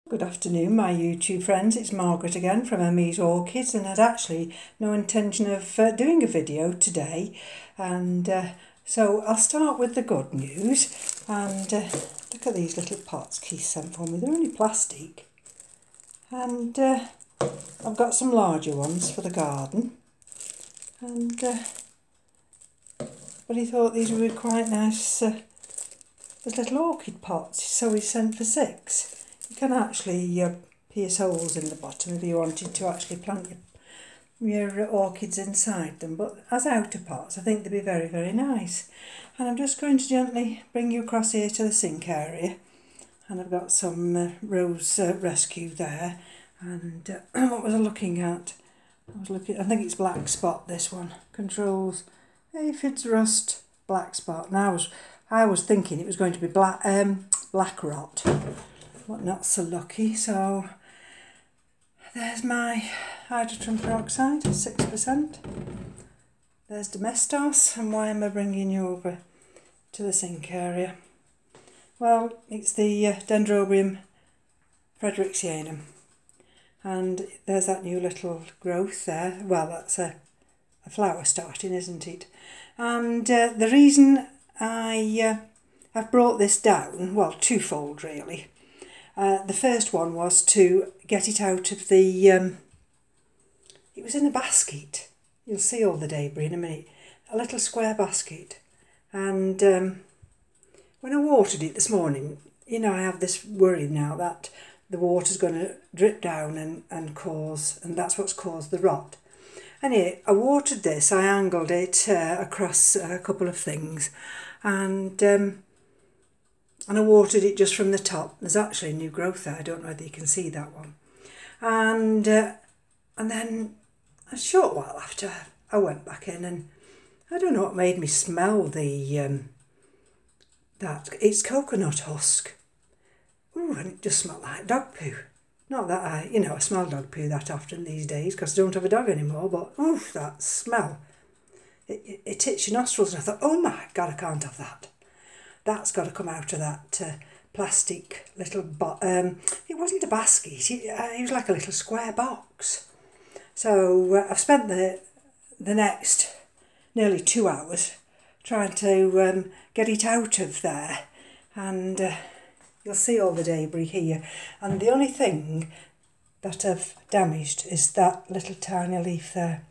Good afternoon, my YouTube friends. It's Margaret again from M.E.s Orchids, and I'd actually no intention of doing a video today. And so I'll start with the good news. And look at these little pots Keith sent for me. They're only plastic. And I've got some larger ones for the garden. And but he thought these would be quite nice as little orchid pots, so he sent for 6. You can actually pierce holes in the bottom if you wanted to actually plant your orchids inside them, but as outer pots I think they'd be very, very nice. And I'm just going to gently bring you across here to the sink area, and I've got some rose rescue there. And what was I looking at? I think it's black spot, this one. Controls aphids, rust, black spot. Now I was thinking it was going to be black rot, but not so lucky. So there's my hydrogen peroxide, 6%. There's domestos, and why am I bringing you over to the sink area? Well, it's the Dendrobium friedericksianum, and there's that new little growth there. Well, that's a flower starting, isn't it? And the reason I've brought this down, well, twofold really. The first one was to get it out of the, it was in a basket. You'll see all the debris in a minute. A little square basket. And when I watered it this morning, you know, I have this worry now that the water's going to drip down and that's what's caused the rot. Anyway, I watered this, I angled it across a couple of things, and I watered it just from the top. There's actually new growth there. I don't know whether you can see that one. And then a short while after, I went back in, and I don't know what made me smell the that. It's coconut husk. Ooh, and it just smelled like dog poo. Not that I smell dog poo that often these days because I don't have a dog anymore. But oof, that smell! It hits your nostrils, and I thought, oh my God, I can't have that. That's got to come out of that plastic little it wasn't a basket, it was like a little square box. So I've spent the next nearly 2 hours trying to get it out of there, and you'll see all the debris here. And the only thing that I've damaged is that little tiny leaf there.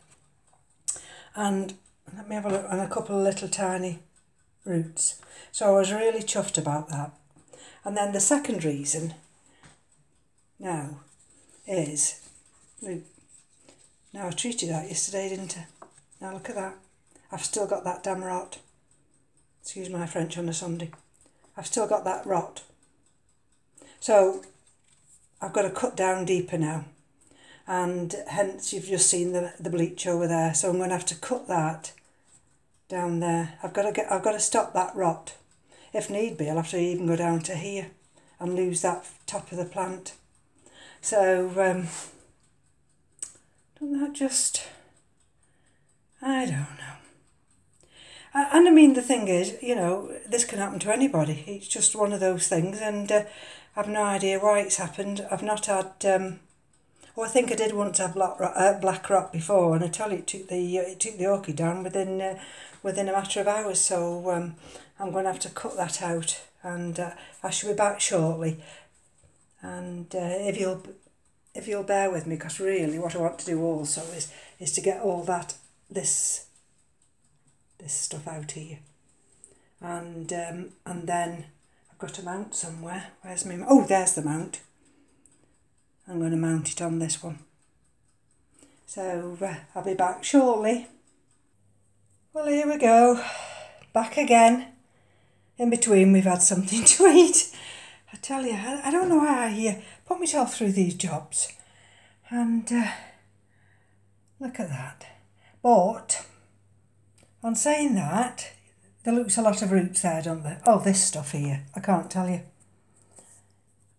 And let me have a look, and a couple of little tiny roots. So I was really chuffed about that. And then the second reason now is, now I treated that yesterday, didn't I? Now look at that. I've still got that damn rot. Excuse my French on a Sunday. I've still got that rot. So I've got to cut down deeper now. And hence you've just seen the bleach over there. So I'm going to have to cut that down there. I've got to stop that rot. If need be, I'll have to even go down to here and lose that top of the plant. So don't that just, I don't know. And I mean, the thing is, you know, this can happen to anybody. It's just one of those things, and I've no idea why it's happened. I've not had well, I think I did once have black rot before, and I tell you, it took the orchid down within a matter of hours. So I'm going to have to cut that out, and I shall be back shortly. And if you'll bear with me, because really what I want to do also is to get all this stuff out here, and then I've got a mount somewhere. Where's my? Oh, there's the mount. I'm going to mount it on this one. So I'll be back shortly. Well, here we go. Back again. In between we've had something to eat. I tell you, I don't know how I put myself through these jobs. And look at that. But on saying that, there looks a lot of roots there, don't there? Oh, this stuff here, I can't tell you.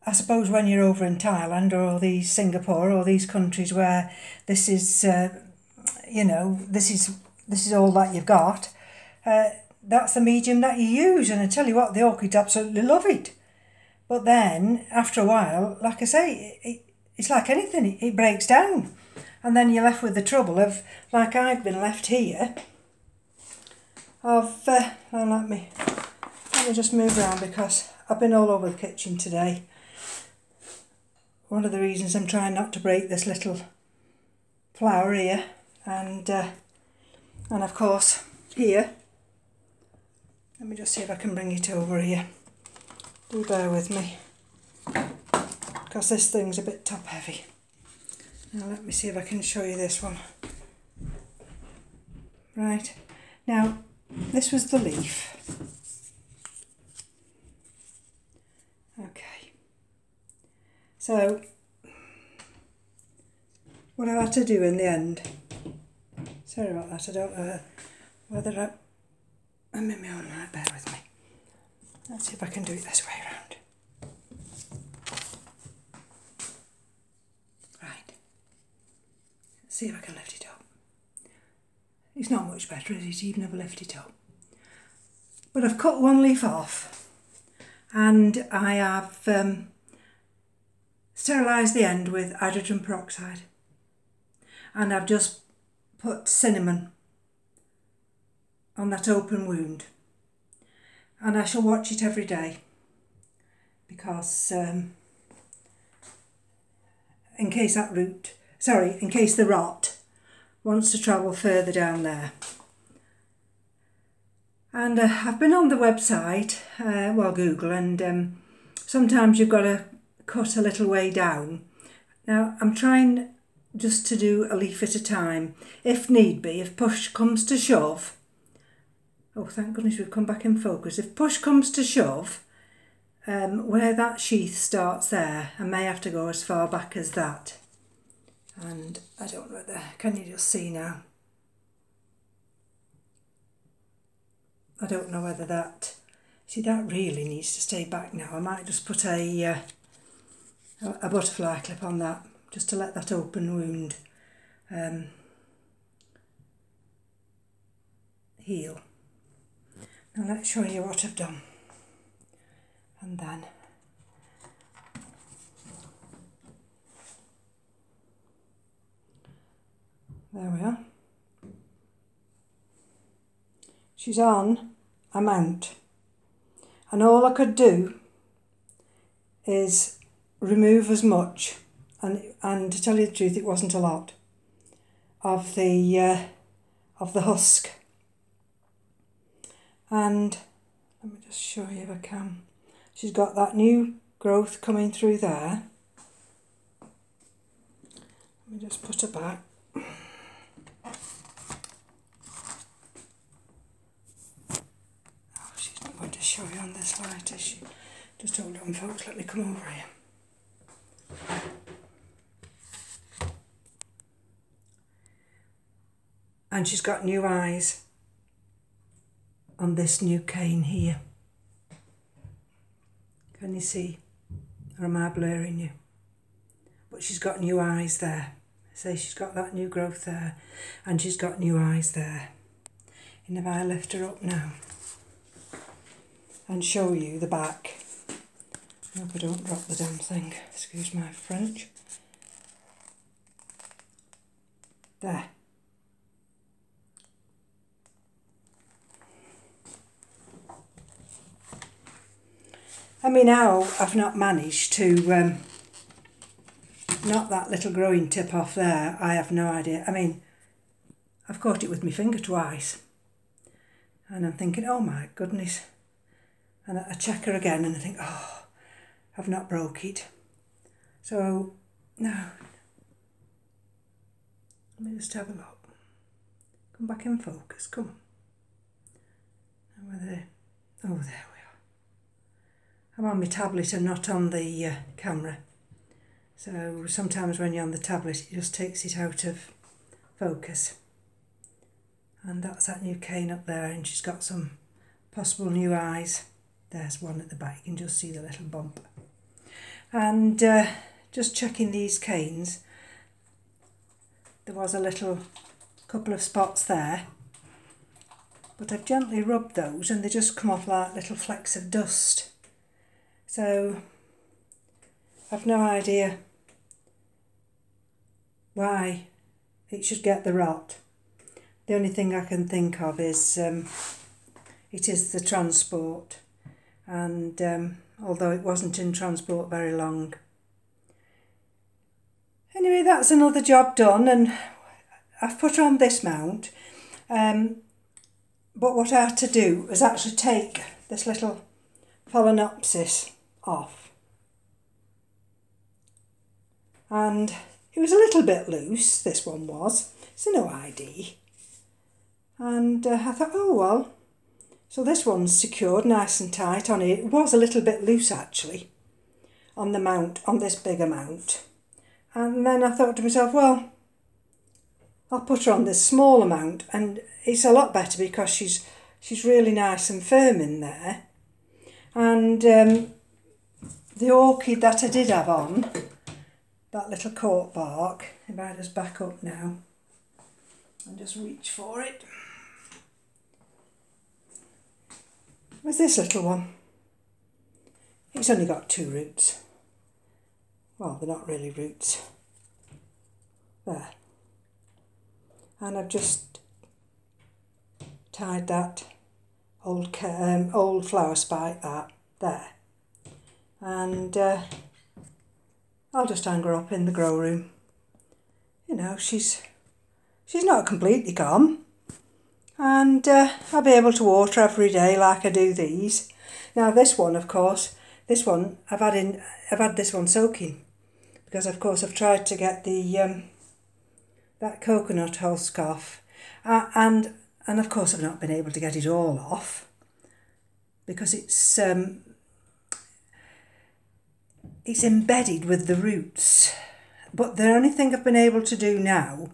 I suppose when you're over in Thailand or Singapore or these countries where this is, you know, this is all that you've got, that's the medium that you use. And I tell you what, the orchids absolutely love it. But then, after a while, like I say, it's like anything, it breaks down. And then you're left with the trouble of, like I've been left here, of, let me just move around because I've been all over the kitchen today. One of the reasons I'm trying not to break this little flower here, and of course here, let me just see if I can bring it over here. Do bear with me, because this thing's a bit top heavy. Now let me see if I can show you this one. Right, now this was the leaf. Okay, so what I had to do in the end, sorry about that, I don't know whether I'm in my own right, bear with me. Let's see if I can do it this way around. Right, let's see if I can lift it up. It's not much better, is it? Even if I lift it up. But I've cut one leaf off, and I have sterilised the end with hydrogen peroxide, and I've just put cinnamon on that open wound, and I shall watch it every day, because in case the rot wants to travel further down there. And I've been on the website, Google, and sometimes you've got to cut a little way down. Now I'm trying just to do a leaf at a time, if need be, if push comes to shove. Oh, thank goodness we've come back in focus. If push comes to shove, where that sheath starts there, I may have to go as far back as that. And I don't know whether, can you just see now? I don't know whether that, see, that really needs to stay back now. I might just put a butterfly clip on that, just to let that open wound heal. Now let's show you what I've done. And then there we are. She's on a mount, and all I could do is remove as much, and to tell you the truth, it wasn't a lot of the husk. And let me just show you if I can. She's got that new growth coming through there. Let me just put her back. Oh, she's not going to show you on this light, is she? Just hold on, folks, let me come over here. And she's got new eyes on this new cane here. Can you see? Or am I blurring you? But she's got new eyes there. See, she's got that new growth there, and she's got new eyes there. And if I lift her up now and show you the back, I hope I don't drop the damn thing, excuse my French. There. I mean, how I've not managed to knock that little growing tip off there, I have no idea. I mean, I've caught it with my finger twice, and I'm thinking, oh my goodness. And I check her again and I think, oh, I've not broke it. So, no. Let me just have a look. Come back in focus, come on. Oh, there we are. I'm on my tablet and not on the camera. So sometimes when you're on the tablet, it just takes it out of focus. And that's that new cane up there, and she's got some possible new eyes. There's one at the back, you can just see the little bump. And just checking these canes, there was a little couple of spots there, but I've gently rubbed those and they just come off like little flecks of dust. So I've no idea why it should get the rot. The only thing I can think of is it is the transport, and although it wasn't in transport very long. Anyway, that's another job done, and I've put on this mount, but what I had to do was actually take this little phalaenopsis off, and it was a little bit loose, this one was, it's no ID, and I thought, oh well, so this one's secured nice and tight on it. It was a little bit loose actually on the mount, on this bigger mount, and then I thought to myself, well, I'll put her on this smaller mount, and it's a lot better because she's really nice and firm in there. And the orchid that I did have on, that little cork bark, if I just back up now and just reach for it, was this little one. It's only got 2 roots. Well, they're not really roots. There. And I've just tied that old flower spike there, and I'll just hang her up in the grow room. You know, she's not completely gone, and I'll be able to water every day like I do these. Now this one, of course, this one I've had this one soaking, because of course I've tried to get the that coconut husk off, and of course I've not been able to get it all off because it's embedded with the roots. But the only thing I've been able to do now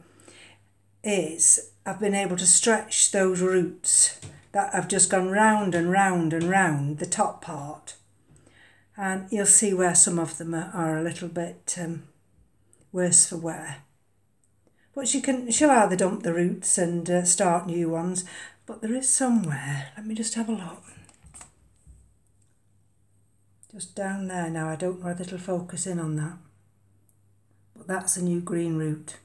is I've been able to stretch those roots that have just gone round and round and round the top part, and you'll see where some of them are a little bit worse for wear. But she'll either dump the roots and start new ones, but there is somewhere, let me just have a look. Just down there now, I don't know whether it'll focus in on that, but that's a new green root.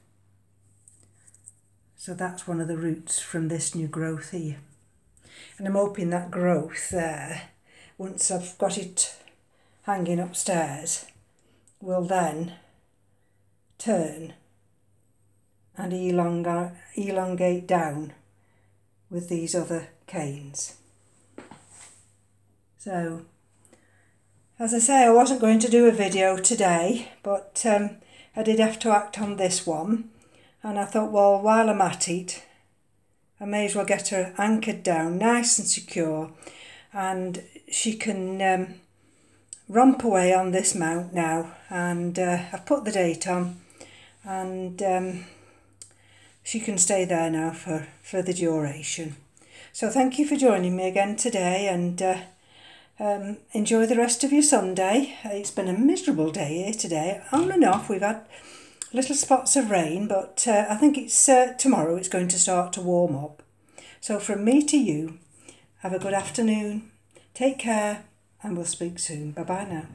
So that's one of the roots from this new growth here. And I'm hoping that growth there, once I've got it hanging upstairs, will then turn and elongate down with these other canes. So, as I say, I wasn't going to do a video today, but I did have to act on this one, and I thought, well, while I'm at it, I may as well get her anchored down nice and secure, and she can romp away on this mount now. And I've put the date on, and she can stay there now for the duration. So thank you for joining me again today, and enjoy the rest of your Sunday. It's been a miserable day here today, on and off. We've had little spots of rain, but I think it's tomorrow it's going to start to warm up. So from me to you, have a good afternoon, take care, and we'll speak soon. Bye bye now.